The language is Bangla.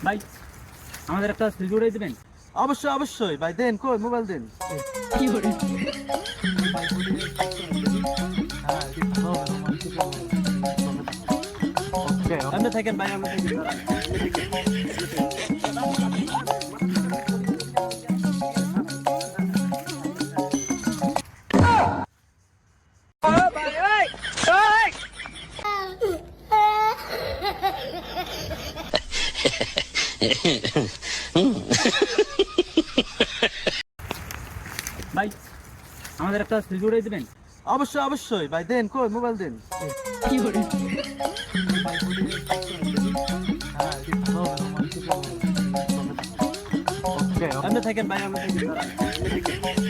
ভাই আমাদের একটা সিল জুড়ে দিবেন। অবশ্যই অবশ্যই ভাই, দেন, কই মোবাইল দেন। কি করে? আপনি থাকেন ভাই, আপনি থাকেন। ভাই আমাদের একটা সিল জুড়ে দিবেন। অবশ্যই অবশ্যই ভাই, দেন, কই মোবাইল দেন। কি করে? আপনি থাকেন ভাই, আপনি থাকেন।